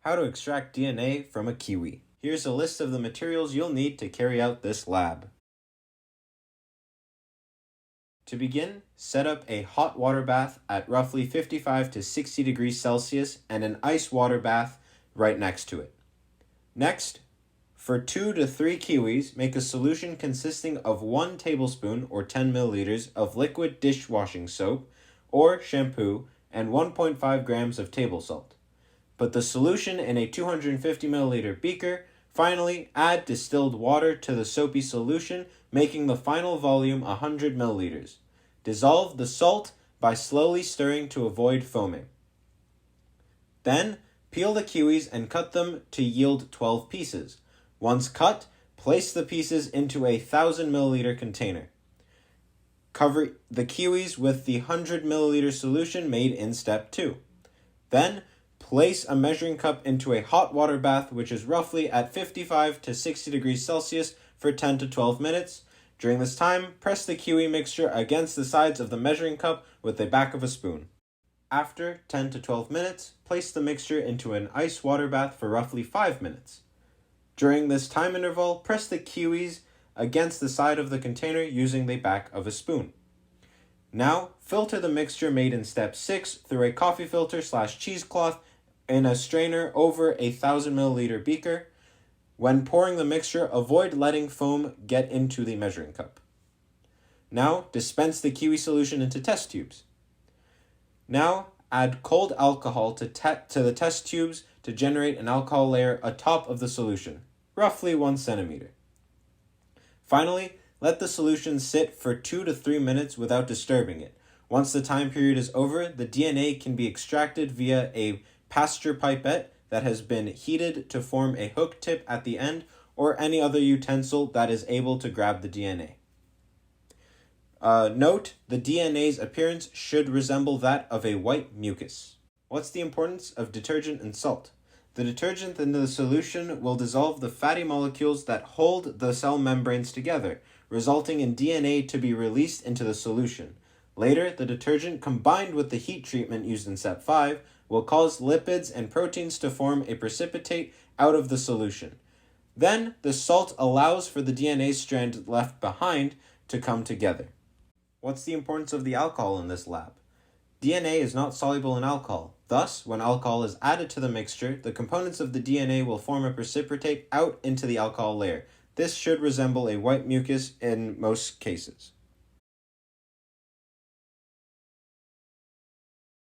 How to extract DNA from a kiwi. Here's a list of the materials you'll need to carry out this lab. To begin, set up a hot water bath at roughly 55 to 60 degrees Celsius and an ice water bath right next to it. Next, for 2 to 3 kiwis, make a solution consisting of 1 tablespoon or 10 milliliters of liquid dishwashing soap or shampoo and 1.5 grams of table salt. Put the solution in a 250 milliliter beaker. Finally, add distilled water to the soapy solution, making the final volume 100 milliliters. Dissolve the salt by slowly stirring to avoid foaming. Then, peel the kiwis and cut them to yield 12 pieces. Once cut, place the pieces into a 1000 milliliter container. Cover the kiwis with the 100 milliliter solution made in step 2. Then, place a measuring cup into a hot water bath, which is roughly at 55 to 60 degrees Celsius for 10 to 12 minutes. During this time, press the kiwi mixture against the sides of the measuring cup with the back of a spoon. After 10 to 12 minutes, place the mixture into an ice water bath for roughly 5 minutes. During this time interval, press the kiwis against the side of the container using the back of a spoon. Now, filter the mixture made in step 6 through a coffee filter / cheesecloth in a strainer over a 1000 milliliter beaker. When pouring the mixture, avoid letting foam get into the measuring cup. Now, dispense the kiwi solution into test tubes. Now, add cold alcohol to the test tubes to generate an alcohol layer atop of the solution, roughly 1 centimeter. Finally, let the solution sit for 2 to 3 minutes without disturbing it. Once the time period is over, the DNA can be extracted via a Pasteur pipette that has been heated to form a hook tip at the end, or any other utensil that is able to grab the DNA. Note, the DNA's appearance should resemble that of a white mucus. What's the importance of detergent and salt? The detergent in the solution will dissolve the fatty molecules that hold the cell membranes together, resulting in DNA to be released into the solution. Later, the detergent combined with the heat treatment used in step 5 will cause lipids and proteins to form a precipitate out of the solution. Then, the salt allows for the DNA strand left behind to come together. What's the importance of the alcohol in this lab? DNA is not soluble in alcohol. Thus, when alcohol is added to the mixture, the components of the DNA will form a precipitate out into the alcohol layer. This should resemble a white mucus in most cases.